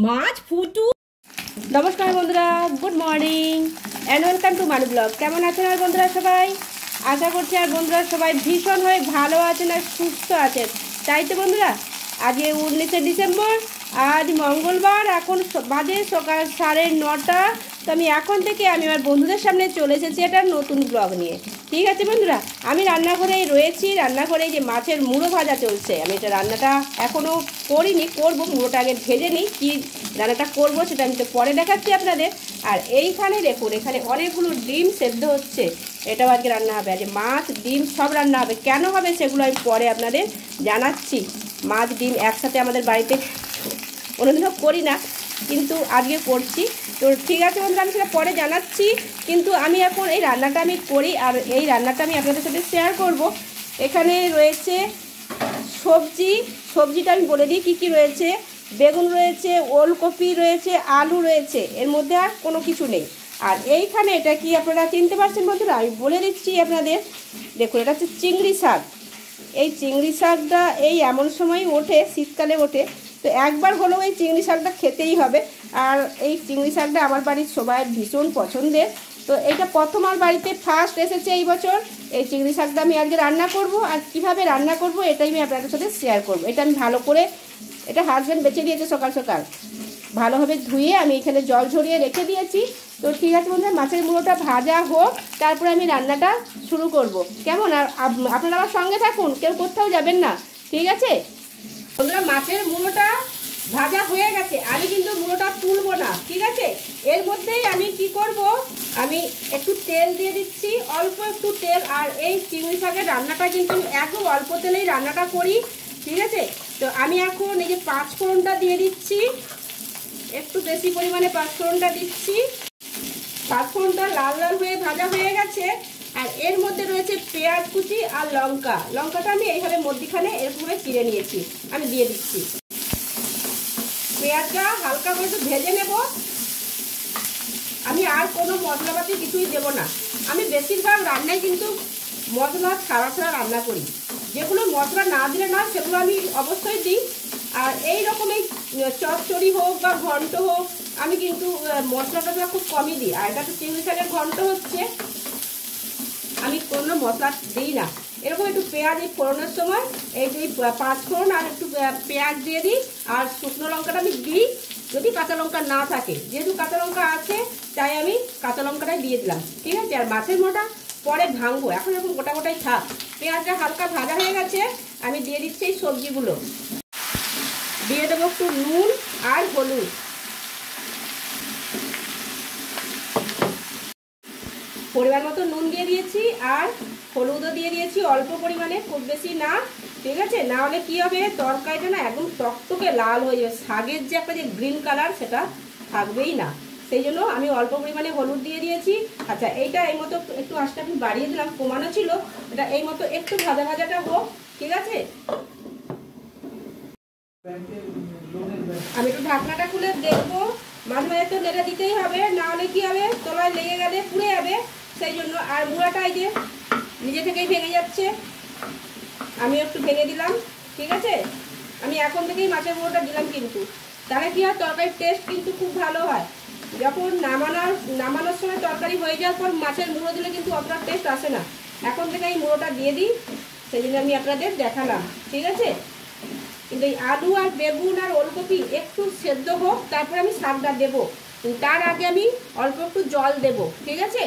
মাছ ফুটু। নমস্কার বন্ধুরা, good morning and welcome to মানু ব্লগ। কেমন আছেন আর বন্ধুরা সবাই? আশা করছি আর বন্ধুরা সবাই ভীষণ হয়ে ভালো আছেন আর সুস্থ আছেন। তাই তো বন্ধুরা, আজকে 19শে ডিসেম্বর, আজ মঙ্গলবার, এখন বাজে সকাল 9:30। তো আমি এখন থেকে আমার বন্ধুদের সামনে চলে এসেছি একটা নতুন ব্লগ নিয়ে। ঠিক আছে বন্ধুরা, আমি রান্নাঘরেই রয়েছি। রান্নাঘরে যে মাছের মুড়ো ভাজা চলছে, আমি এটা রান্নাটা এখনও করিনি, করবো। মুড়োটা আগে ভেজে নিই, কী রান্নাটা করবো সেটা আমি তো পরে দেখাচ্ছি আপনাদের। আর এইখানে দেখুন, এখানে অনেকগুলো ডিম সেদ্ধ হচ্ছে, এটাও আজকে রান্না হবে। আজকে মাছ ডিম সব রান্না হবে। কেন হবে সেগুলো আমি পরে আপনাদের জানাচ্ছি। মাছ ডিম একসাথে আমাদের বাড়িতে কোনোদিনও করি না, কিন্তু আজকে করছি। তো ঠিক আছে বন্ধুরা, আমি সেটা পরে জানাচ্ছি। কিন্তু আমি এখন এই রান্নাটা আমি করি, আর এই রান্নাটা আমি আপনাদের সাথে শেয়ার করব। এখানে রয়েছে সবজিটা আমি বলে দিই কী কী রয়েছে। বেগুন রয়েছে, ওলকপি রয়েছে, আলু রয়েছে, এর মধ্যে আর কোনো কিছু নেই। আর এইখানে এটা কি আপনারা চিনতে পারছেন বন্ধুরা? আমি বলে দিচ্ছি আপনাদের। দেখুন, এটা হচ্ছে চিংড়ি শাক। এই চিংড়ি শাকটা এই এমন সময় ওঠে, শীতকালে ওঠে, তো একবার হলেও এই চিংড়ি শাকটা খেতেই হবে। আর এই চিংড়ি শাকটা আমার বাড়ির সবাই ভীষণ পছন্দের। তো এইটা প্রথম আমার বাড়িতে ফার্স্ট এসেছে এই বছর। এই চিংড়ি শাকটা আমি আজকে রান্না করব, আর কীভাবে রান্না করব এটাই আমি আপনাদের সাথে শেয়ার করব। এটা আমি ভালো করে, এটা হাজব্যান্ড বেছে দিয়েছে সকাল সকাল, ভালোভাবে ধুয়ে আমি এখানে জল ঝরিয়ে রেখে দিয়েছি। তো ঠিক আছে বন্ধুরা, মাছের মুড়োটা ভাজা হোক, তারপরে আমি রান্নাটা শুরু করব। কেমন? আর আপনারা আমার সঙ্গে থাকুন, কেউ কোথাও যাবেন না, ঠিক আছে বন্ধুরা? মাছের মুড়োটা ভাজা হয়ে গেছে, আমি কিন্তু মুড়োটা তুলবো না, ঠিক আছে? এর মধ্যেই আমি কি করব, আমি একটু তেল দিয়ে দিচ্ছি, অল্প একটু তেল। আর এই চিংড়ি শাকের রান্নাটা কিন্তু আমি একদম অল্প তেলেই রান্নাটা করি, ঠিক আছে? তো আমি এখন এই যে 5 ফোড়নটা দিয়ে দিচ্ছি, একটু বেশি পরিমাণে 5 ফোড়নটা দিচ্ছি। 5 ফোড়নটা লাল লাল হয়ে ভাজা হয়ে গেছে। আর এর মধ্যে রয়েছে পেঁয়াজ কুচি আর লঙ্কাটা আমি এইভাবে মধ্যিখানে এরকমভাবে চিড়ে নিয়েছি, আমি দিয়ে দিচ্ছি। পেঁয়াজটা হালকা করে একটু ভেজে নেব। আমি আর কোনো মশলাপাতি কিছুই দেবো না। আমি বেশিরভাগ রান্নায় কিন্তু মশলা ছাড়া রান্না করি। যেগুলো মশলা না দিলে না, সেগুলো আমি অবশ্যই দিই। আর এই রকম এই চচ্চড়ি হোক বা ঘন্ট হোক, আমি কিন্তু মশলাটা খুব কমই দিই। আর এটা তো চিংড়ি শাকের ঘন্ট হচ্ছে, আমি কোনো মশলা দিই না। এরকম একটু পেঁয়াজ এই ফোড়নের সময় এই 5 ফোড়ন আর একটু পেঁয়াজ দিয়ে দিই। আর শুকনো লঙ্কাটা আমি দিই যদি কাঁচা লঙ্কা না থাকে। যেহেতু কাঁচা লঙ্কা আছে, তাই আমি কাঁচা লঙ্কাটাই দিয়ে দিলাম, ঠিক আছে? আর মাছের মোটা পরে ভাঙবো, এখন এরকম গোটা গোটাই থাক। পেঁয়াজটা হালকা ভাজা হয়ে গেছে, আমি দিয়ে দিচ্ছি এই সবজিগুলো। দিয়ে দেবো একটু নুন আর হলুদ। পরিমাণ মতো নুন দিয়ে দিয়েছি, আর হলুদও দিয়ে দিয়েছি অল্প পরিমাণে, খুব বেশি না, ঠিক আছে? না হলে কি হবে, তরকারিটা না একদম টকটকে লাল হয়ে যাবে। শাকের যে একটা যে গ্রিন কালার, সেটা থাকবেই না। সেই জন্য আমি অল্প পরিমাণে হলুদ দিয়ে দিয়েছি। আচ্ছা, এইটা এই মতো একটু আঁচটা আমি বাড়িয়ে দিলাম, কমানো ছিল। এটা এই মতো একটু ভাজাটা হোক, ঠিক আছে? আমি একটু ঢাকনাটা খুলে দেখবো। মাঝে মাঝে তো নেড়ে দিতেই হবে, না হলে কি হবে, তলায় লেগে গেলে পুড়ে যাবে। সেই জন্য। আর মুড়াটা এই যে নিজে থেকেই ভেঙে যাচ্ছে, আমি একটু ভেঙে দিলাম, ঠিক আছে? আমি এখন থেকেই মাছের মুড়োটা দিলাম, কিন্তু তাহলে কি হয়, তরকারির টেস্ট কিন্তু খুব ভালো হয়। যখন নামানোর সময় তরকারি হয়ে যাওয়ার পর মাছের মুড়ো দিলে কিন্তু অতটা টেস্ট আসে না। এখন থেকে এই মুড়োটা দিয়ে দিই, সেই জন্য আমি আপনাদের দেখালাম, ঠিক আছে? কিন্তু এই আলু আর বেগুন আর ওলকপি একটু সেদ্ধ হোক, তারপরে আমি শাকটা দেবো। তার আগে আমি অল্প একটু জল দেব, ঠিক আছে?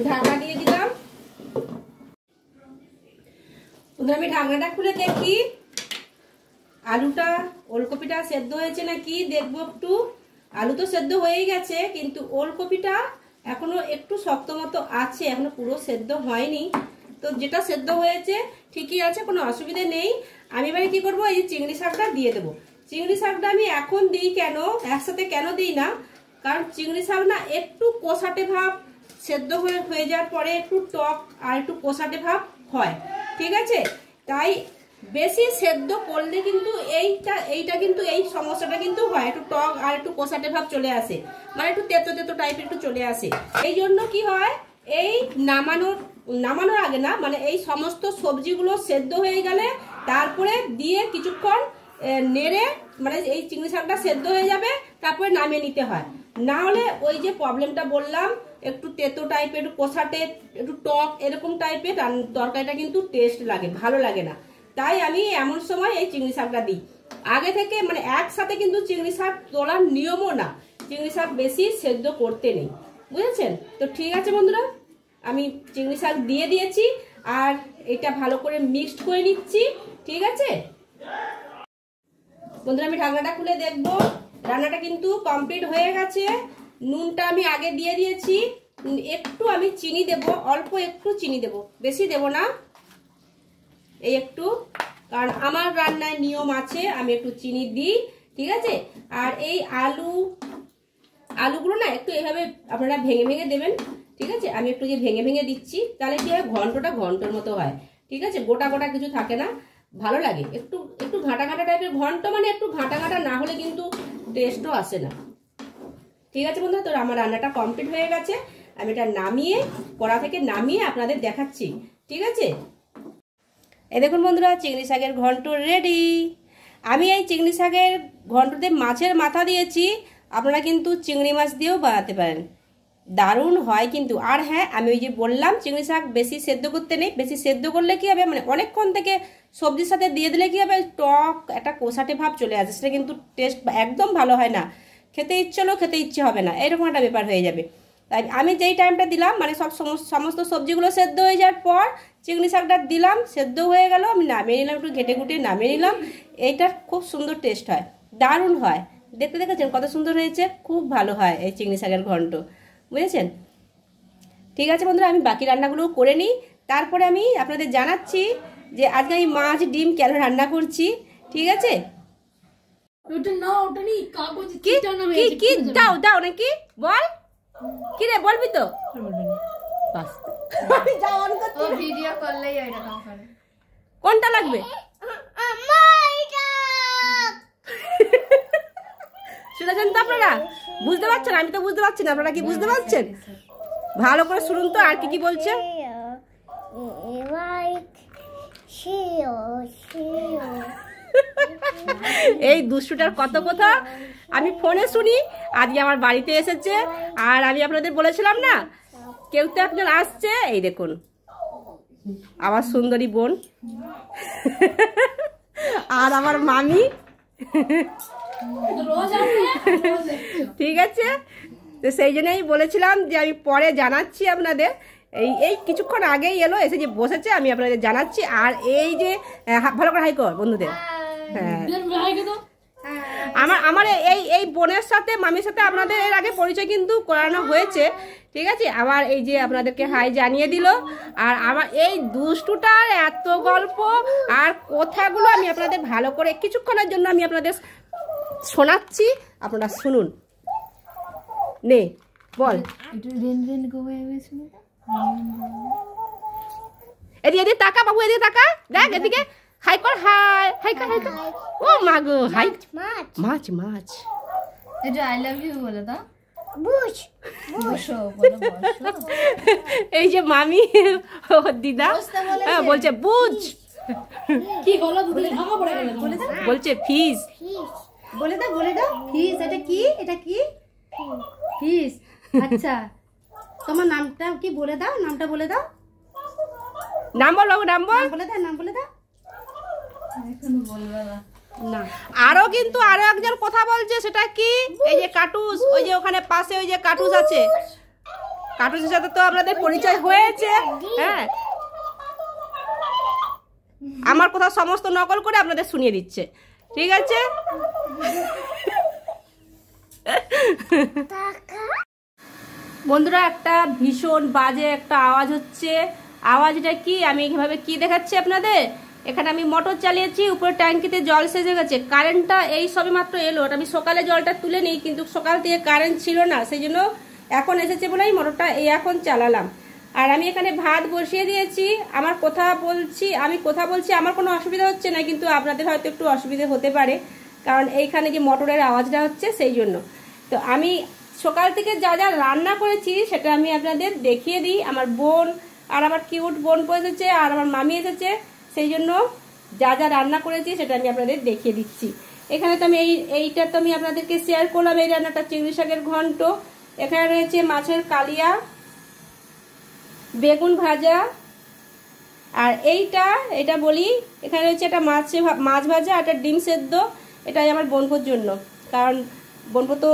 ঢাকনা দিয়ে দিলাম। আমি ঢাকনাটা খুলে দেখি আলুটা ওলকপিটা সেদ্ধ হয়েছে নাকি, দেখবো একটু। আলু তো সেদ্ধ হয়েই গেছে, কিন্তু ওলকপিটা এখনো একটু শক্ত মতো আছে, এখনো পুরো সেদ্ধ হয়নি। তো যেটা সেদ্ধ হয়েছে ঠিকই আছে, কোনো অসুবিধে নেই। আমি এবারে কি করবো, এই চিংড়ি শাকটা দিয়ে দেবো। চিংড়ি শাকটা আমি এখন দিই কেন, একসাথে কেন দিই না, কারণ চিংড়ি শাক না একটু কষাটে ভাব, সেদ্ধ হয়ে যাওয়ার পরে একটু টক আর একটু কষাটে ভাব হয়, ঠিক আছে? তাই বেশি সেদ্ধ করলে কিন্তু এইটা কিন্তু এই সমস্যাটা কিন্তু হয়, একটু টক আর একটু কষাটে ভাব চলে আসে, মানে একটু তেতো তেতো টাইপের একটু চলে আসে। এই জন্য কি হয়, এই নামানোর আগে না, মানে এই সমস্ত সবজিগুলো সেদ্ধ হয়ে গেলে তারপরে দিয়ে কিছুক্ষণ নেড়ে মানে এই চিংড়ি শাকটা সেদ্ধ হয়ে যাবে, তারপরে নামিয়ে নিতে হয়। না হলে ওই যে প্রবলেমটা বললাম, একটু তেতো টাইপের, একটু কষাটে, একটু টক এরকম টাইপের তরকারিটা কিন্তু টেস্ট লাগে, ভালো লাগে না। তাই আমি এমন সময় এই চিংড়ি শাকটা দিই। আগে থেকে মানে একসাথে কিন্তু চিংড়ি শাক তোলার নিয়মও না, চিংড়ি শাক বেশি সেদ্ধ করতে নেই, বুঝেছেন তো? ঠিক আছে বন্ধুরা, আমি চিংড়ি শাক দিয়ে দিয়েছি আর এটা ভালো করে মিক্সড করে নিচ্ছি। ঠিক আছে বন্ধুরা, আমি ঢাকনাটা খুলে দেখবো। রান্নাটা কিন্তু কমপ্লিট হয়ে গেছে। নুনটা আমি আগে দিয়ে দিয়েছি। একটু আমি চিনি দেব, অল্প একটু চিনি দেব, বেশি দেব না, এই একটু, কারণ আমার রান্নায় নিয়ম আছে আমি একটু চিনি দিই। ঠিক আছে, আর এই আলুগুলো না একটু এইভাবে আপনারা ভেঙে ভেঙে দেবেন। ঠিক আছে, আমি একটু যে ভেঙে ভেঙে দিচ্ছি, তাহলে কি হয়, ঘন্টটা ঘন্টর মতো হয়। ঠিক আছে, গোটা গোটা কিছু থাকে না, ভালো লাগে। একটু একটু ঘাটা ঘাটা টাইপের ঘন্ট, মানে একটু ঘাটা ঘাটা না হলে কিন্তু টেস্টও আসে না। ঠিক আছে বন্ধুরা, তো আমার রান্নাটা কমপ্লিট হয়ে গেছে। আমি এটা নামিয়ে, কড়া থেকে নামিয়ে আপনাদের দেখাচ্ছি। ঠিক আছে, এই দেখুন বন্ধুরা, চিংড়ি শাকের ঘন্ট রেডি। আমি এই চিংড়ি শাকের ঘন্টতে মাছের মাথা দিয়েছি, আপনারা কিন্তু চিংড়ি মাছ দিয়েও বানাতে পারেন, দারুণ হয় কিন্তু। আর হ্যাঁ, আমি ওই যে বললাম চিংড়ি শাক বেশি সেদ্ধ করতে নেই, বেশি সেদ্ধ করলে কি হবে, মানে অনেকক্ষণ থেকে সবজির সাথে দিয়ে দিলে কি হবে, টক একটা কষাটে ভাব চলে আসে, সেটা কিন্তু টেস্ট একদম ভালো হয় না, খেতে ইচ্ছে হলেও খেতে ইচ্ছে হবে না, এরকম একটা ব্যাপার হয়ে যাবে। তাই আমি যেই টাইমটা দিলাম, মানে সমস্ত সবজিগুলো সেদ্ধ হয়ে যাওয়ার পর চিংড়ি শাকটা দিলাম, সেদ্ধ হয়ে গেল, আমি নামিয়ে নিলাম, একটু ঘেটে ঘুটে নামিয়ে নিলাম। এইটার খুব সুন্দর টেস্ট হয়, দারুণ হয়। দেখতে দেখেছেন কত সুন্দর হয়েছে, খুব ভালো হয় এই চিংড়ি শাকের ঘন্ট, বুঝেছেন? ঠিক আছে বন্ধুরা, আমি বাকি রান্নাগুলো করে নিই, তারপরে আমি আপনাদের জানাচ্ছি যে আজকে আমি মাছ ডিম কেন রান্না করছি। ঠিক আছে, কি দাও দাও নাকি বল, কি রে বলবি তো? কোনটা লাগবে? শুনেছেন তো আপনারা? বুঝতে পারছেন? আমি তো বুঝতে পারছি না, আপনারা কি বুঝতে পারছেন? ভালো করে শুনুন তো আর কি কি বলছে। এই দুষ্টুটার কত কথা আমি ফোনে শুনি, আজকে আমার বাড়িতে এসেছে। আর আমি আপনাদের বলেছিলাম না, কেউ তো একজন আসছে, এই দেখুন আমার সুন্দরী বোন আর আমার মামি। ঠিক আছে, তো সেই জন্যই বলেছিলাম যে আমি পরে জানাচ্ছি আপনাদের। এই কিছুক্ষণ আগেই এলো, এসে যে বসেছে, আমি আপনাদের জানাচ্ছি। আর এই যে ভালো করে হাই কর বন্ধুদের। হ্যাঁ, আমার এই বোনের সাথে মামির সাথে আপনাদের এর আগে পরিচয় কিন্তু করানো হয়েছে। ঠিক আছে, আবার এই যে আপনাদেরকে হাই জানিয়ে দিল। আর আমার এই দুষ্টুটার এত গল্প আর কথাগুলো আমি আপনাদের ভালো করে কিছুক্ষণের জন্য আমি আপনাদের শোনাচ্ছি, আপনারা শুনুন। নে বল, এদিকে তাকা বাবু, এদিকে তাকা, দেখ এদিকে, হাই কর, হাই হাই কর, হাই কর। ও মা গো, হাই, মাছ মাছ, এটা আই লাভ ইউ বলে দাও। এই যে মামি দিদা বলছে বুঝ, কি হলো দুদিন ভাঙা পড়ে গেল, বলছে ফিস, বলে দাও বলে দাও। ফিস, এটা কি? এটা কি ফিস? আচ্ছা, তোমার নামটা কি বলে দাও, নামটা বলে দাও। নাম বল বাবু, নাম বল, বলে দাও, নাম বলে দাও। এখন বলবা না। আরো কিন্তু আরো একজন কথা বলছে, সেটা কি, এই যে কাটুস, ওই যে ওখানে পাশে ওই যে কাটুস আছে, কাটুসের সাথে তো আপনাদের পরিচয় হয়েছে। হ্যাঁ, আমার কথা সমস্ত নকল করে আপনাদের শুনিয়ে দিচ্ছে। ঠিক আছে, বন্ধুরা একটা ভীষণ বাজে একটা আওয়াজ হচ্ছে। আওয়াজটা কি, আমি এইভাবে কি দেখাচ্ছি আপনাদের, এখানে আমি মোটর চালিয়েছি, উপরে ট্যাঙ্কিতে জল সেজে গেছে, কারেন্টটা এই সবে মাত্র এলো। আমি সকালে জলটা তুলে নিই, কিন্তু সকাল থেকে কারেন্ট ছিল না, সেই জন্য এখন এসেছে বলেই মোটরটা এখন চালালাম। আর আমি এখানে ভাত বসিয়ে দিয়েছি। আমার কথা বলছি আমার কোনো অসুবিধা হচ্ছে না, কিন্তু আপনাদের হয়তো একটু অসুবিধা হতে পারে, কারণ এইখানে যে মোটরের আওয়াজটা হচ্ছে সেই জন্য। তো আমি সকাল থেকে যা যা রান্না করেছি সেটা আমি আপনাদের দেখিয়ে দিই। আমার বোন আর আমার কিউট বোন এসেছে, আর আমার মামি এসেছে, সেই জন্য যা যা রান্না করেছি সেটা আমি আপনাদের দেখিয়ে দিচ্ছি। এখানে তো আমি এইটা তো আমি আপনাদেরকে শেয়ার করলাম, এই রান্নাটা চিংড়ি শাকের ঘন্ট। এখানে রয়েছে মাছের কালিয়া, বেগুন ভাজা, আর এটা বলি এখানে রয়েছে একটা মাছ ভাজা, একটা ডিম সেদ্ধ। এটাই আমার বোনপোর জন্য, কারণ বোনপো তো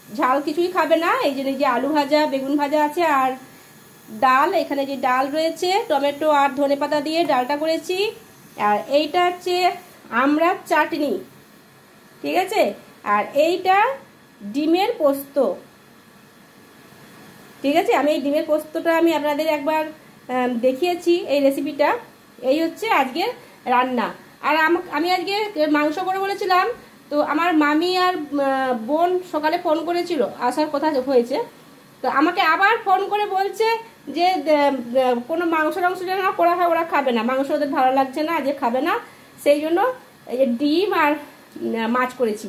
ঝাল কিছুই খাবে না, এই জন্য যে আলু ভাজা বেগুন ভাজা আছে, আর ডাল, এখানে যে ডাল রয়েছে টমেটো আর ধনেপাতা দিয়ে ডালটা করেছি। আর এইটা হচ্ছে আমড়ার চাটনি, ঠিক আছে। আর এইটা ডিমের পোস্ত, ঠিক আছে। আমি এই ডিমের পোস্তটা আমি আপনাদের একবার দেখিয়েছি এই রেসিপিটা। এই হচ্ছে আজকের রান্না। আর আমি আজকে মাংস করে বলেছিলাম, তো আমার মামি আর বোন সকালে ফোন করেছিল, আসার কথা হয়েছে, তো আমাকে আবার ফোন করে বলছে যে কোনো মাংস যেন করা হয়, ওরা খাবে না, মাংস ওদের ভালো লাগছে না, যে খাবে না, সেই জন্য এই যে ডিম আর মাছ করেছি।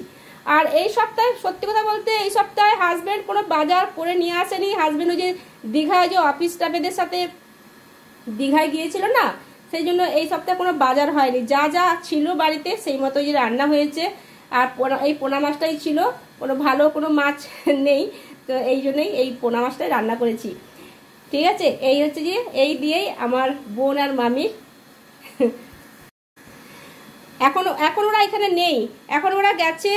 আর এই সপ্তাহে সত্যি কথা বলতে এই সপ্তাহে হাজব্যান্ড কোনো বাজার করে নিয়ে আসেনি। হাজব্যান্ড ওই যে দীঘায় যে অফিস স্টাফেদের সাথে দীঘায় গিয়েছিল না, সেই জন্য এই সপ্তাহে কোনো বাজার হয়নি। যা যা ছিল বাড়িতে সেই মতো যে রান্না হয়েছে। আর এই পোনা মাছটাই ছিল, কোনো ভালো কোনো মাছ নেই, তো এই জন্যই এই পোনা মাছটাই রান্না করেছি, ঠিক আছে। এই হচ্ছে যে এই দিয়েই আমার বোন আর মামি এখন ওরা এখানে নেই, এখন ওরা গেছে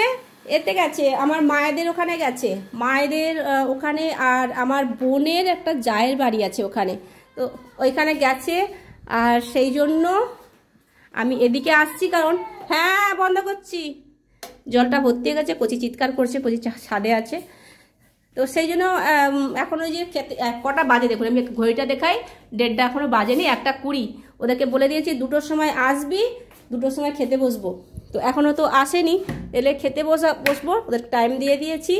এতে গেছে আমার মায়েদের ওখানে গেছে, মায়েদের ওখানে। আর আমার বোনের একটা জায়ের বাড়ি আছে ওখানে, তো ওইখানে গেছে। আর সেই জন্য আমি এদিকে আসছি, কারণ হ্যাঁ বন্ধ করছি, জলটা ভর্তি হয়ে গেছে, কচি চিৎকার করছে, কচি ছাদে আছে, তো সেই জন্য এখন ওই যে কটা বাজে দেখুন, আমি ঘড়িটা দেখাই, 1:30 এখনো বাজেনি, 1:20। ওদেরকে বলে দিয়েছি 2টোর সময় আসবি, 2টোর সময় খেতে বসবো, তো এখনও তো আসেনি, এলে খেতে বসবো, ওদের টাইম দিয়ে দিয়েছি,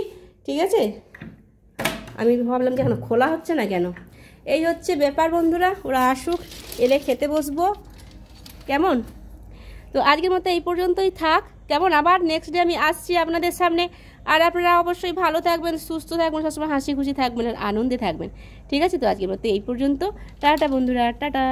ঠিক আছে। আমি ভাবলাম যে এখন খোলা হচ্ছে না কেন, এই হচ্ছে ব্যাপার বন্ধুরা, ওরা আসুক, এলে খেতে বসবো, কেমন। তো আজকের মতো এই পর্যন্তই থাক, কেমন। আবার নেক্সট ডে আমি আসছি আপনাদের সামনে। আর আপনারা অবশ্যই ভালো থাকবেন, সুস্থ থাকবেন, সবসময় হাসি খুশি থাকবেন, আর আনন্দে থাকবেন, ঠিক আছে। তো আজকের মতো এই পর্যন্ত, টাটা বন্ধুরা, টাটা।